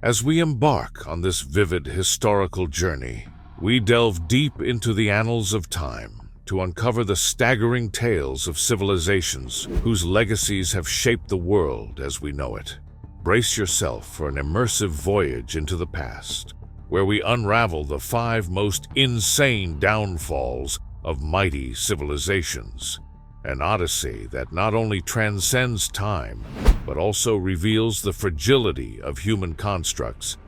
As we embark on this vivid historical journey, we delve deep into the annals of time to uncover the staggering tales of civilizations whose legacies have shaped the world as we know it. Brace yourself for an immersive voyage into the past, where we unravel the 5 most insane downfalls of mighty civilizations, an odyssey that not only transcends time, but also reveals the fragility of human constructs.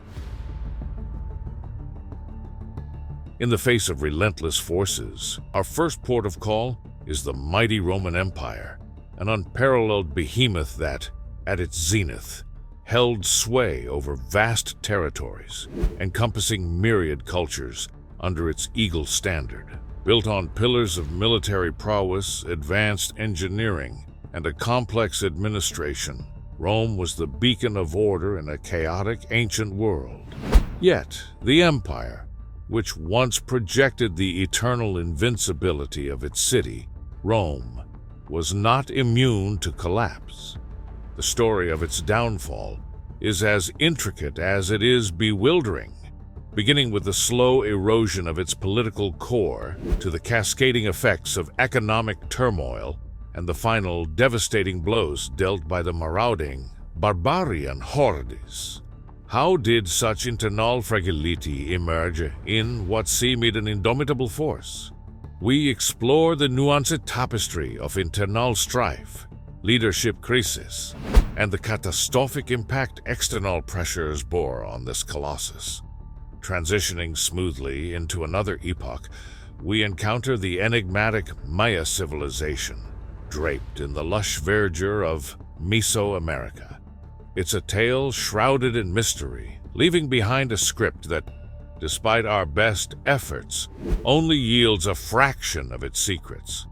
In the face of relentless forces, our first port of call is the mighty Roman Empire, an unparalleled behemoth that, at its zenith, held sway over vast territories, encompassing myriad cultures under its eagle standard. Built on pillars of military prowess, advanced engineering, and a complex administration, Rome was the beacon of order in a chaotic ancient world. Yet, the empire, which once projected the eternal invincibility of its city, Rome, was not immune to collapse. The story of its downfall is as intricate as it is bewildering, beginning with the slow erosion of its political core to the cascading effects of economic turmoil and the final devastating blows dealt by the marauding, barbarian hordes. How did such internal fragility emerge in what seemed an indomitable force? We explore the nuanced tapestry of internal strife, leadership crisis, and the catastrophic impact external pressures bore on this colossus. Transitioning smoothly into another epoch, we encounter the enigmatic Maya civilization, draped in the lush verdure of Mesoamerica. It's a tale shrouded in mystery, leaving behind a script that, despite our best efforts, only yields a fraction of its secrets.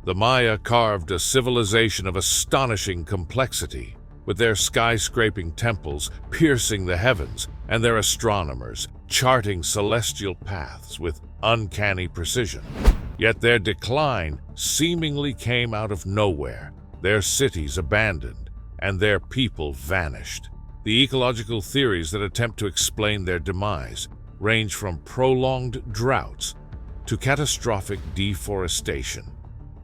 The Maya carved a civilization of astonishing complexity, with their skyscraping temples piercing the heavens and their astronomers charting celestial paths with uncanny precision. Yet their decline seemingly came out of nowhere, their cities abandoned, and their people vanished. The ecological theories that attempt to explain their demise range from prolonged droughts to catastrophic deforestation.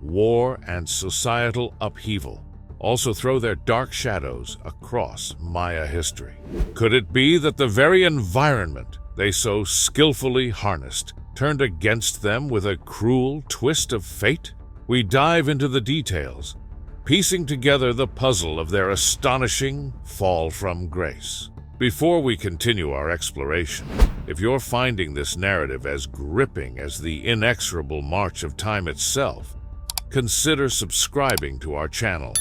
War and societal upheaval also throw their dark shadows across Maya history. Could it be that the very environment they so skillfully harnessed turned against them with a cruel twist of fate? We dive into the details, piecing together the puzzle of their astonishing fall from grace. Before we continue our exploration, if you're finding this narrative as gripping as the inexorable march of time itself, consider subscribing to our channel.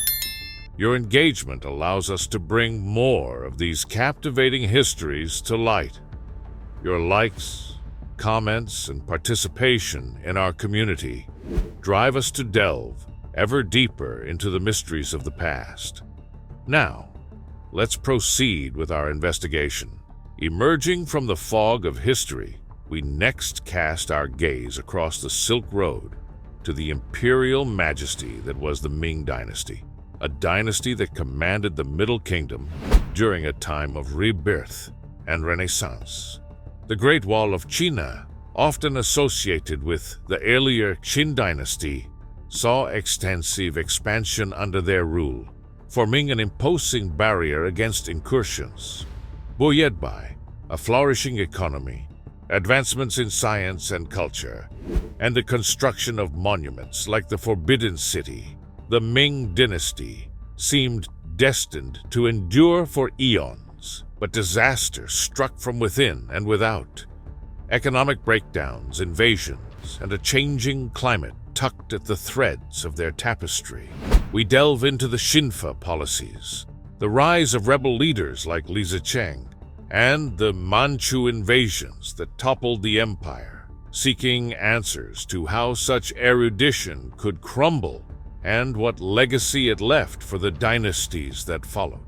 Your engagement allows us to bring more of these captivating histories to light. Your likes, comments, and participation in our community drive us to delve ever deeper into the mysteries of the past. Now, let's proceed with our investigation. Emerging from the fog of history, we next cast our gaze across the Silk Road to the imperial majesty that was the Ming Dynasty, a dynasty that commanded the Middle Kingdom during a time of rebirth and renaissance. The Great Wall of China, often associated with the earlier Qin dynasty, saw extensive expansion under their rule, forming an imposing barrier against incursions. Buoyed by a flourishing economy, advancements in science and culture, and the construction of monuments like the Forbidden City, the Ming Dynasty seemed destined to endure for eons. But disaster struck from within and without. Economic breakdowns, invasions, and a changing climate tugged at the threads of their tapestry. We delve into the Xinfa policies, the rise of rebel leaders like Li Zicheng, and the Manchu invasions that toppled the empire, seeking answers to how such erudition could crumble and what legacy it left for the dynasties that followed.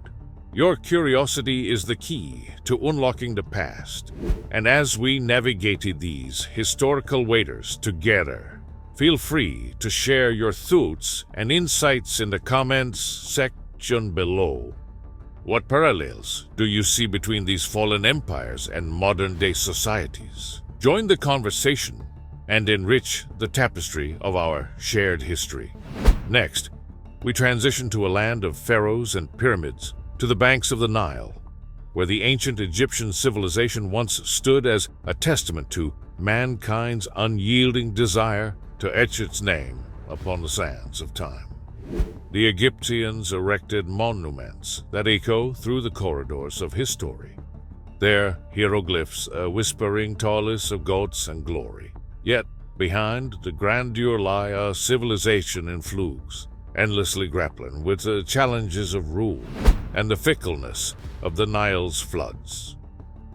Your curiosity is the key to unlocking the past, and as we navigated these historical waters together, feel free to share your thoughts and insights in the comments section below. What parallels do you see between these fallen empires and modern-day societies? Join the conversation and enrich the tapestry of our shared history. Next, we transition to a land of pharaohs and pyramids, to the banks of the Nile, where the ancient Egyptian civilization once stood as a testament to mankind's unyielding desire to etch its name upon the sands of time. The Egyptians erected monuments that echo through the corridors of history, their hieroglyphs a whispering tallest of gods and glory. Yet, behind the grandeur lie a civilization in flux, endlessly grappling with the challenges of rule and the fickleness of the Nile's floods.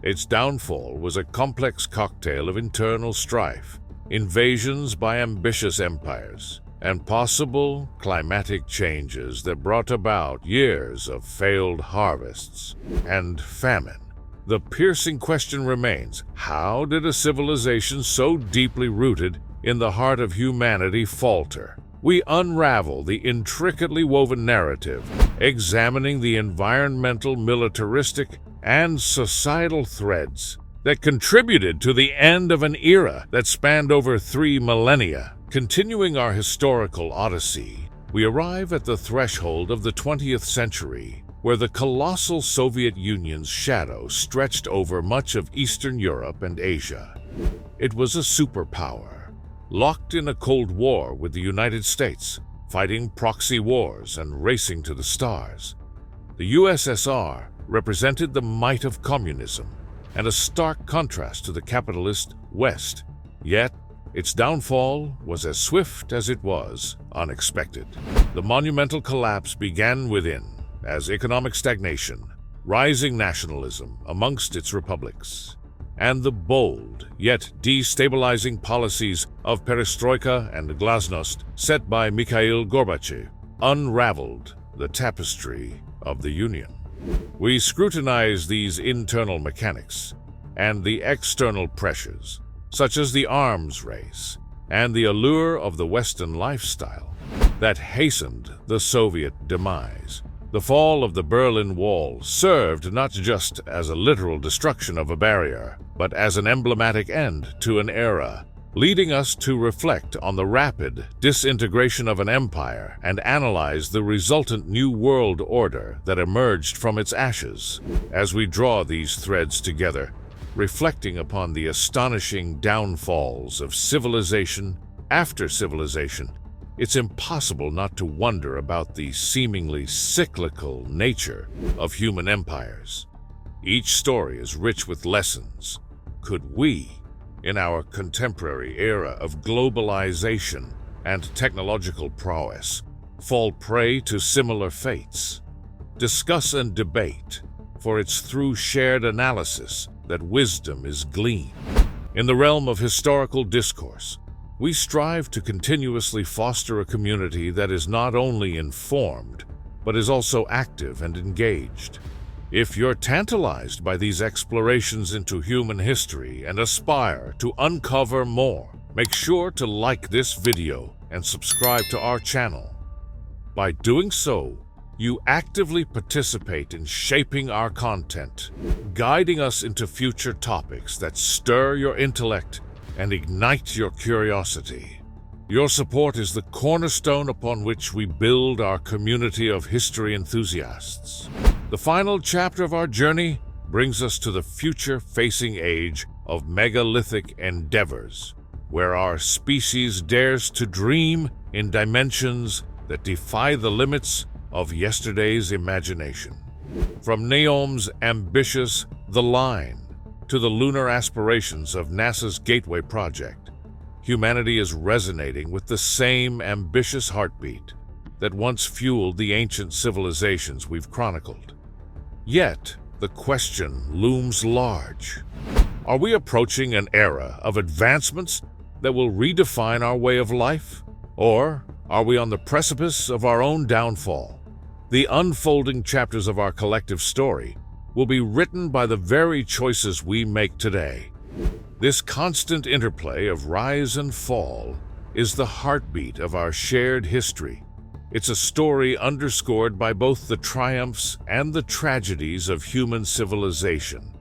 Its downfall was a complex cocktail of internal strife, invasions by ambitious empires, and possible climatic changes that brought about years of failed harvests and famine. The piercing question remains, how did a civilization so deeply rooted in the heart of humanity falter? We unravel the intricately woven narrative, examining the environmental, militaristic, and societal threads that contributed to the end of an era that spanned over 3 millennia. Continuing our historical odyssey, we arrive at the threshold of the 20th century, where the colossal Soviet Union's shadow stretched over much of Eastern Europe and Asia. It was a superpower, locked in a Cold War with the United States, fighting proxy wars and racing to the stars. The USSR represented the might of communism and a stark contrast to the capitalist West. Yet, its downfall was as swift as it was unexpected. The monumental collapse began within, as economic stagnation, rising nationalism amongst its republics, and the bold yet destabilizing policies of perestroika and glasnost set by Mikhail Gorbachev unraveled the tapestry of the Union. We scrutinize these internal mechanics and the external pressures, such as the arms race and the allure of the Western lifestyle, that hastened the Soviet demise. The fall of the Berlin Wall served not just as a literal destruction of a barrier, but as an emblematic end to an era, leading us to reflect on the rapid disintegration of an empire and analyze the resultant new world order that emerged from its ashes. As we draw these threads together, reflecting upon the astonishing downfalls of civilization after civilization, it's impossible not to wonder about the seemingly cyclical nature of human empires. Each story is rich with lessons. Could we, in our contemporary era of globalization and technological prowess, fall prey to similar fates? Discuss and debate, for it's through shared analysis that wisdom is gleaned. In the realm of historical discourse, we strive to continuously foster a community that is not only informed, but is also active and engaged. If you're tantalized by these explorations into human history and aspire to uncover more, make sure to like this video and subscribe to our channel. By doing so, you actively participate in shaping our content, guiding us into future topics that stir your intellect and ignite your curiosity. Your support is the cornerstone upon which we build our community of history enthusiasts. The final chapter of our journey brings us to the future-facing age of megalithic endeavors, where our species dares to dream in dimensions that defy the limits of yesterday's imagination. From Neom's ambitious The Line to the lunar aspirations of NASA's Gateway project, humanity is resonating with the same ambitious heartbeat that once fueled the ancient civilizations we've chronicled. Yet, the question looms large. Are we approaching an era of advancements that will redefine our way of life? Or are we on the precipice of our own downfall? The unfolding chapters of our collective story will be written by the very choices we make today. This constant interplay of rise and fall is the heartbeat of our shared history, It's a story underscored by both the triumphs and the tragedies of human civilization.